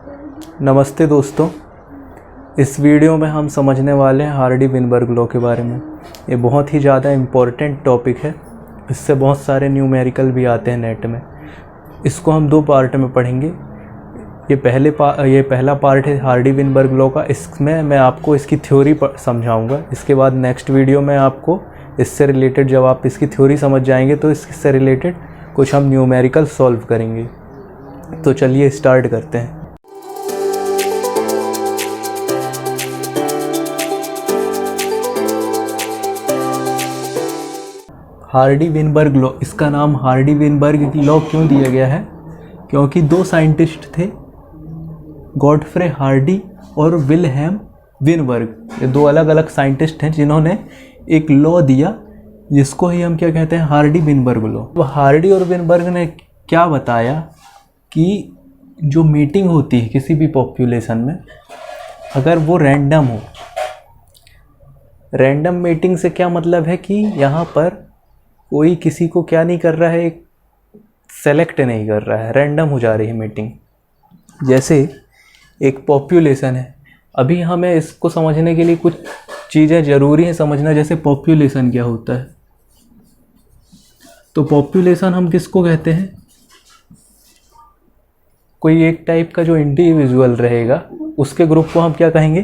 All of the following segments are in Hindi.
नमस्ते दोस्तों, इस वीडियो में हम समझने वाले हैं हार्डी-विनबर्ग लॉ के बारे में। ये बहुत ही ज़्यादा इम्पॉर्टेंट टॉपिक है। इससे बहुत सारे न्यूमेरिकल भी आते हैं नेट में। इसको हम दो पार्ट में पढ़ेंगे। ये पहला पार्ट है हार्डी-विनबर्ग लॉ का। इसमें मैं आपको इसकी थ्योरी समझाऊंगा। इसके बाद नेक्स्ट वीडियो में आपको इससे रिलेटेड, जब आप इसकी थ्योरी समझ जाएंगे तो इससे रिलेटेड कुछ हम न्यूमेरिकल सॉल्व करेंगे। तो चलिए स्टार्ट करते हैं। हार्डी-विनबर्ग लॉ, इसका नाम हार्डी-विनबर्ग लॉ क्यों दिया गया है? क्योंकि दो साइंटिस्ट थे, गॉडफ्रे हार्डी और विल्हेम विनबर्ग। ये दो अलग अलग साइंटिस्ट हैं जिन्होंने एक लॉ दिया जिसको ही हम क्या कहते हैं, हार्डी-विनबर्ग लॉ। तो हार्डी और विनबर्ग ने क्या बताया कि जो मीटिंग होती है किसी भी पॉपुलेशन में, अगर वो रैंडम हो, रैंडम मीटिंग से क्या मतलब है कि यहाँ पर कोई किसी को क्या नहीं कर रहा है, सेलेक्ट नहीं कर रहा है, रैंडम हो जा रही है मीटिंग। जैसे एक पॉपुलेशन है, अभी हमें इसको समझने के लिए कुछ चीज़ें ज़रूरी हैं समझना। जैसे पॉपुलेशन क्या होता है, तो पॉपुलेशन हम किसको कहते हैं? कोई एक टाइप का जो इंडिविजुअल रहेगा उसके ग्रुप को हम क्या कहेंगे?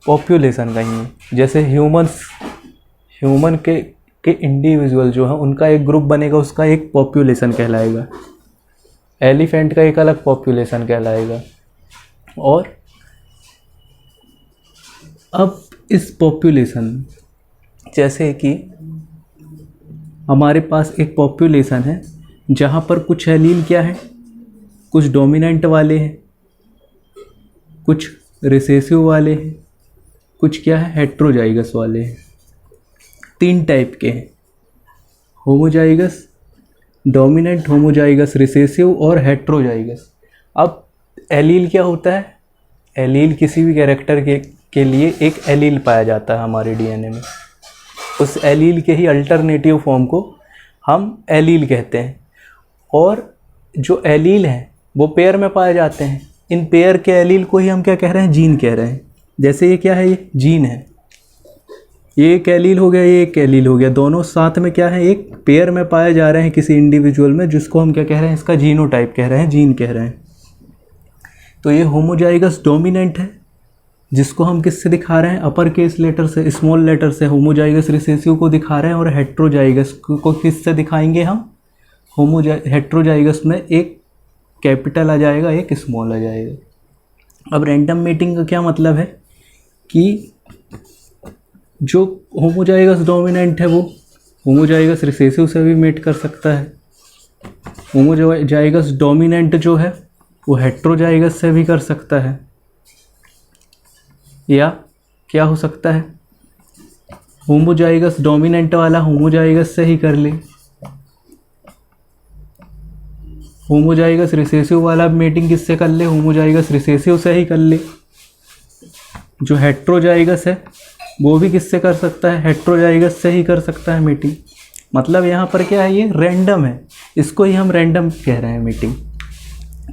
पॉपुलेशन कहेंगे। जैसे ह्यूमन के इंडिविजुअल जो है उनका एक ग्रुप बनेगा, उसका एक पॉपुलेशन कहलाएगा। एलिफेंट का एक अलग पॉपुलेशन कहलाएगा। और अब इस पॉपुलेशन, जैसे कि हमारे पास एक पॉपुलेशन है जहाँ पर कुछ एलील क्या है, कुछ डोमिनेंट वाले हैं, कुछ रिसेसिव वाले हैं, कुछ क्या है, हेट्रोजाइगस वाले हैं। तीन टाइप के हैं, होमोजाइगस, डोमिनेंट, होमोजाइगस, रिसेसिव और हेट्रोजाइगस। अब एलील क्या होता है? एलील किसी भी कैरेक्टर के लिए एक एलील पाया जाता है हमारे डीएनए में। उस एलील के ही अल्टरनेटिव फॉर्म को हम एलील कहते हैं। और जो एलील हैं वो पेयर में पाए जाते हैं। इन पेयर के एलील को ही हम क्या कह रहे हैं? जीन कह रहे हैं। जैसे ये क्या है, ये जीन है, ये एक एलील हो गया, ये एक एलील हो गया, दोनों साथ में क्या है, एक पेयर में पाए जा रहे हैं किसी इंडिविजुअल में, जिसको हम क्या कह रहे हैं? इसका जीनोटाइप कह रहे हैं, जीन कह रहे हैं। तो ये होमोजाइगस डोमिनेंट है, जिसको हम किससे दिखा रहे हैं? अपर केस लेटर से, स्मॉल लेटर से। होमोजाइगस रिसेसिव को दिखा रहे हैं। और हेट्रोजाइगस को किससे दिखाएंगे हम? हेट्रोजाइगस में एक कैपिटल आ जाएगा, एक स्मॉल आ जाएगा। अब रैंडम मीटिंग का क्या मतलब है कि जो होमोजाइगस डोमिनेंट है वो होमोजाइगस रिसेसिव से भी मेट कर सकता है। होमोजाइगस डोमिनेंट जो है वो हेट्रोजाइगस से भी कर सकता है। या क्या हो सकता है, होमोजाइगस डोमिनेंट वाला होमोजाइगस से ही कर ले, होमोजाइगस रिसेसिव वाला मेटिंग किससे कर ले? होमोजाइगस रिसेसिव से ही कर ले। जो हेट्रोजाइगस है वो भी किससे कर सकता है? हेट्रोजाइगस से ही कर सकता है मीटिंग। मतलब यहाँ पर क्या है, ये रैंडम है, इसको ही हम रैंडम कह रहे हैं मीटिंग।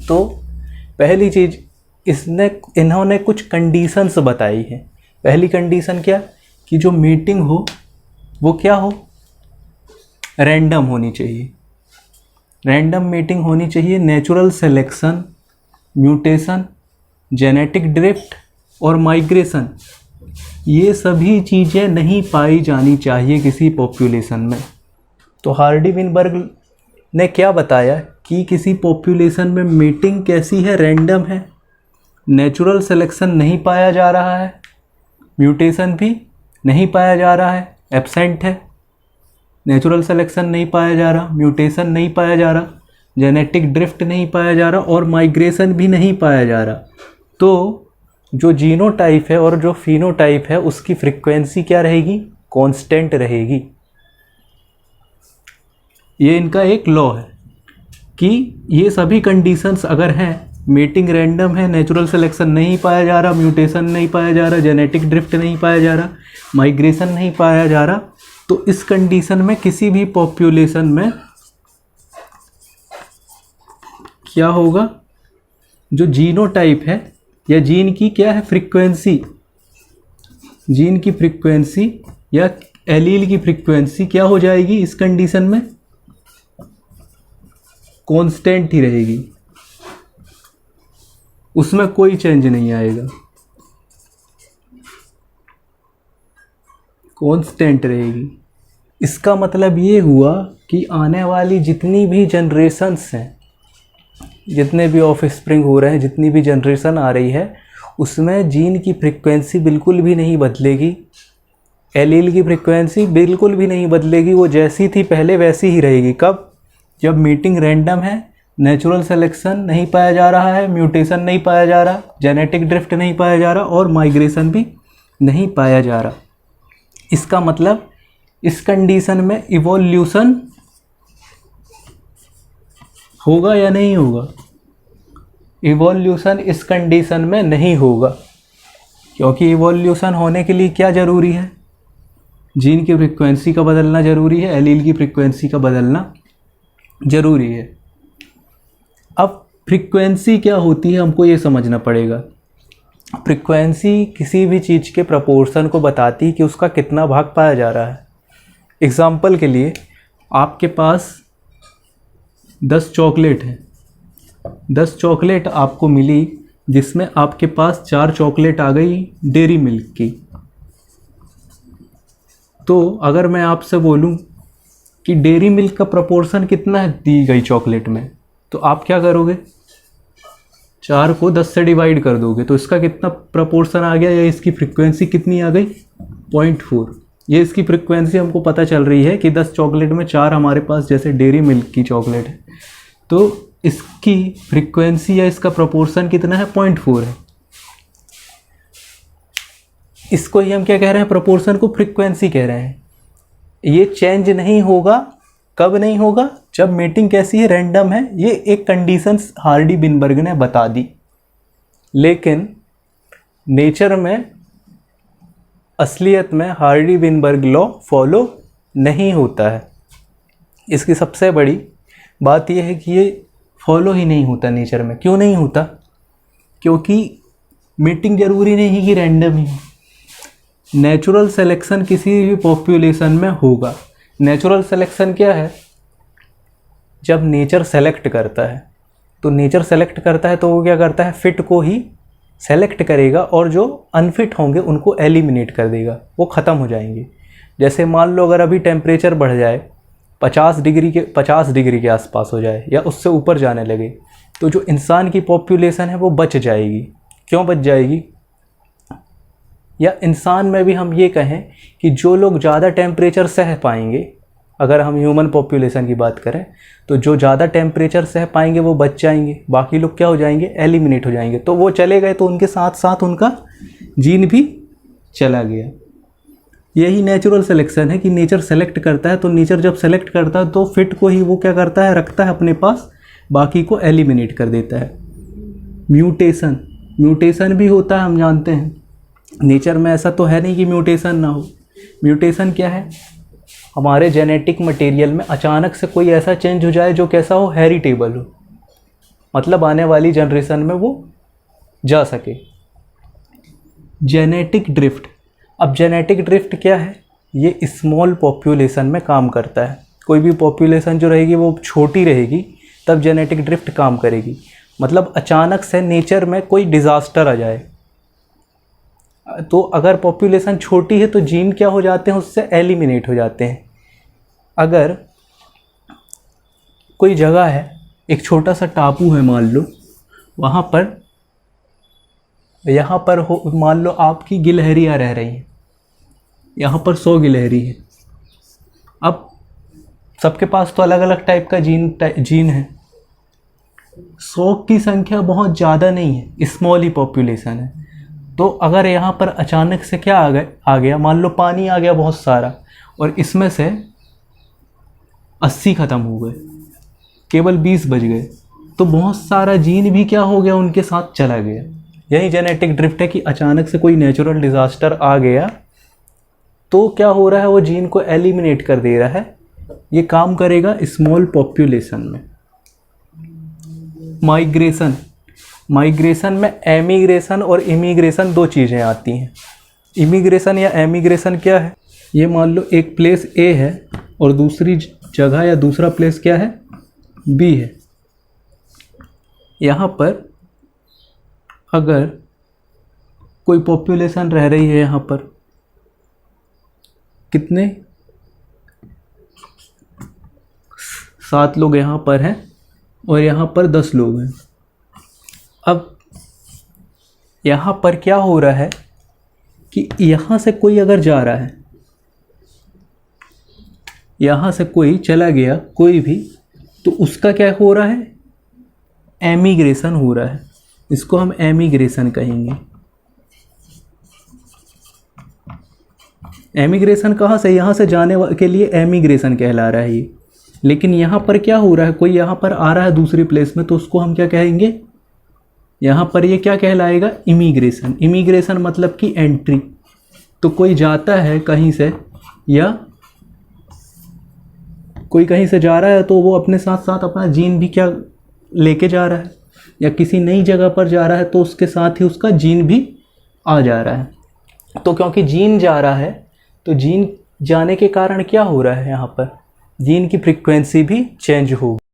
तो पहली चीज़, इन्होंने कुछ कंडीशंस बताई है। पहली कंडीशन क्या? कि जो मीटिंग हो वो क्या हो? रैंडम होनी चाहिए। रैंडम मीटिंग होनी चाहिए। Natural selection, mutation, genetic drift और माइग्रेशन, ये सभी चीज़ें नहीं पाई जानी चाहिए किसी पॉपुलेशन में। तो हार्डी-विनबर्ग ने क्या बताया कि किसी पॉपुलेशन में मीटिंग कैसी है? रैंडम है। नेचुरल सिलेक्शन नहीं पाया जा रहा है, म्यूटेशन भी नहीं पाया जा रहा है, एब्सेंट है। नेचुरल सिलेक्शन नहीं पाया जा रहा, म्यूटेशन नहीं पाया जा रहा, जेनेटिक ड्रिफ्ट नहीं पाया जा रहा और माइग्रेशन भी नहीं पाया जा रहा। तो जो जीनोटाइप है और जो फिनोटाइप है उसकी फ्रीक्वेंसी क्या रहेगी? कांस्टेंट रहेगी। ये इनका एक लॉ है कि ये सभी कंडीशंस अगर हैं, मीटिंग रैंडम है, नेचुरल सिलेक्शन नहीं पाया जा रहा, म्यूटेशन नहीं पाया जा रहा, जेनेटिक ड्रिफ्ट नहीं पाया जा रहा, माइग्रेशन नहीं पाया जा रहा, तो इस कंडीशन में किसी भी पॉपुलेशन में क्या होगा? जो जीनोटाइप है या जीन की क्या है फ्रीक्वेंसी, जीन की फ्रीक्वेंसी या एलील की फ्रीक्वेंसी क्या हो जाएगी इस कंडीशन में, कांस्टेंट ही रहेगी, उसमें कोई चेंज नहीं आएगा, कांस्टेंट रहेगी। इसका मतलब ये हुआ कि आने वाली जितनी भी जनरेशन्स हैं, जितने भी ऑफ स्प्रिंग हो रहे हैं, जितनी भी जनरेशन आ रही है, उसमें जीन की फ्रीक्वेंसी बिल्कुल भी नहीं बदलेगी, एलील की फ्रीक्वेंसी बिल्कुल भी नहीं बदलेगी, वो जैसी थी पहले वैसी ही रहेगी। कब? जब मीटिंग रैंडम है, नेचुरल सिलेक्शन नहीं पाया जा रहा है, म्यूटेशन नहीं पाया जा रहा, जेनेटिक ड्रिफ्ट नहीं पाया जा रहा और माइग्रेशन भी नहीं पाया जा रहा। इसका मतलब इस कंडीशन में इवोल्यूशन होगा या नहीं होगा? इवोल्यूशन इस कंडीशन में नहीं होगा, क्योंकि इवोल्यूशन होने के लिए क्या ज़रूरी है? जीन की फ्रीक्वेंसी का बदलना ज़रूरी है, एलील की फ्रीक्वेंसी का बदलना ज़रूरी है। अब फ्रीक्वेंसी क्या होती है हमको ये समझना पड़ेगा। फ्रीक्वेंसी किसी भी चीज़ के प्रपोर्शन को बताती है कि उसका कितना भाग पाया जा रहा है। एग्ज़ाम्पल के लिए आपके पास 10 चॉकलेट हैं, 10 चॉकलेट आपको मिली, जिसमें आपके पास 4 चॉकलेट आ गई डेयरी मिल्क की। तो अगर मैं आपसे बोलूं कि डेयरी मिल्क का प्रपोर्शन कितना है दी गई चॉकलेट में, तो आप क्या करोगे? 4 को 10 से डिवाइड कर दोगे, तो इसका कितना प्रपोर्शन आ गया या इसकी फ्रीक्वेंसी कितनी आ गई? 0.4। ये इसकी फ्रीक्वेंसी हमको पता चल रही है कि 10 चॉकलेट में 4 हमारे पास जैसे डेयरी मिल्क की चॉकलेट है, तो इसकी फ्रीक्वेंसी या इसका प्रोपोर्शन कितना है? 0.4 है। इसको ही हम क्या कह रहे हैं? प्रोपोर्शन को फ्रीक्वेंसी कह रहे हैं। ये चेंज नहीं होगा। कब नहीं होगा? जब मीटिंग कैसी है? रैंडम है। ये एक कंडीशंस हार्डी विनबर्ग ने बता दी, लेकिन नेचर में, असलियत में हार्डी विनबर्ग लॉ फॉलो नहीं होता है। इसकी सबसे बड़ी बात यह है कि ये फॉलो ही नहीं होता नेचर में। क्यों नहीं होता? क्योंकि मीटिंग ज़रूरी नहीं कि रैंडम ही हो। नेचुरल सिलेक्शन किसी भी पॉपुलेशन में होगा। नेचुरल सिलेक्शन क्या है? जब नेचर सेलेक्ट करता है, तो नेचर सेलेक्ट करता है तो वो क्या करता है? फिट को ही सेलेक्ट करेगा और जो अनफिट होंगे उनको एलिमिनेट कर देगा, वो ख़त्म हो जाएंगे। जैसे मान लो अगर अभी टेम्परेचर बढ़ जाए 50 डिग्री के आसपास हो जाए या उससे ऊपर जाने लगे, तो जो इंसान की पॉपुलेशन है वो बच जाएगी। क्यों बच जाएगी? या इंसान में भी हम ये कहें कि जो लोग ज़्यादा टेम्परेचर सह पाएंगे, अगर हम ह्यूमन पॉपुलेशन की बात करें, तो जो ज़्यादा टेम्परेचर सह पाएंगे वो बच जाएंगे, बाकी लोग क्या हो जाएंगे? एलिमिनेट हो जाएंगे। तो वो चले गए तो उनके साथ साथ उनका जीन भी चला गया। यही नेचुरल सिलेक्शन है कि नेचर सेलेक्ट करता है, तो नेचर जब सेलेक्ट करता है तो फिट को ही वो क्या करता है? रखता है अपने पास, बाकी को एलिमिनेट कर देता है। म्यूटेशन भी होता है, हम जानते हैं। नेचर में ऐसा तो है नहीं कि म्यूटेशन ना हो। म्यूटेशन क्या है? हमारे जेनेटिक मटेरियल में अचानक से कोई ऐसा चेंज हो जाए जो कैसा हो? हेरिटेबल हो, मतलब आने वाली जनरेशन में वो जा सके। Genetic drift. अब जेनेटिक ड्रिफ्ट क्या है? ये स्मॉल पॉपुलेशन में काम करता है। कोई भी पॉपुलेशन जो रहेगी वो छोटी रहेगी, तब जेनेटिक ड्रिफ्ट काम करेगी। मतलब अचानक से नेचर में कोई डिज़ास्टर आ जाए, तो अगर पॉपुलेशन छोटी है तो जीन क्या हो जाते हैं? उससे एलिमिनेट हो जाते हैं। अगर कोई जगह है, एक छोटा सा टापू है मान लो, वहाँ पर यहाँ पर हो, मान लो आपकी गिलहरियाँ रह रही हैं, यहाँ पर 100 गिलहरी है। अब सबके पास तो अलग अलग टाइप का जीन है। 100 की संख्या बहुत ज़्यादा नहीं है, स्मॉल ही पॉपुलेशन है। तो अगर यहाँ पर अचानक से क्या आ गया, मान लो पानी आ गया बहुत सारा, और इसमें से 80 ख़त्म हो गए, केवल 20 बच गए, तो बहुत सारा जीन भी क्या हो गया? उनके साथ चला गया। यही जेनेटिक ड्रिफ्ट है कि अचानक से कोई नेचुरल डिज़ास्टर आ गया तो क्या हो रहा है? वो जीन को एलिमिनेट कर दे रहा है। ये काम करेगा स्मॉल पॉपुलेशन में। माइग्रेशन। माइग्रेशन में एमिग्रेशन और इमिग्रेशन दो चीज़ें आती हैं। इमिग्रेशन या एमिग्रेशन क्या है? ये मान लो एक प्लेस ए है और दूसरी जगह या दूसरा प्लेस क्या है? बी है। यहाँ पर अगर कोई पॉपुलेशन रह रही है, यहाँ पर कितने 7 लोग यहाँ पर हैं और यहाँ पर 10 लोग हैं। अब यहाँ पर क्या हो रहा है कि यहाँ से कोई अगर जा रहा है, यहाँ से कोई चला गया कोई भी, तो उसका क्या हो रहा है? एमिग्रेशन हो रहा है। इसको हम एमिग्रेशन कहेंगे। एमिग्रेशन कहाँ से? यहाँ से जाने के लिए एमिग्रेशन कहला रहा है ये। लेकिन यहाँ पर क्या हो रहा है? कोई यहाँ पर आ रहा है दूसरी प्लेस में, तो उसको हम क्या कहेंगे? यहाँ पर ये क्या कहलाएगा? इमिग्रेशन। इमिग्रेशन मतलब कि एंट्री। तो कोई जाता है कहीं से या कोई कहीं से जा रहा है तो वो अपने साथ साथ अपना जीन भी क्या लेके जा रहा है, या किसी नई जगह पर जा रहा है तो उसके साथ ही उसका जीन भी आ जा रहा है। तो क्योंकि जीन जा रहा है तो जीन जाने के कारण क्या हो रहा है? यहाँ पर जीन की फ्रीक्वेंसी भी चेंज होगी।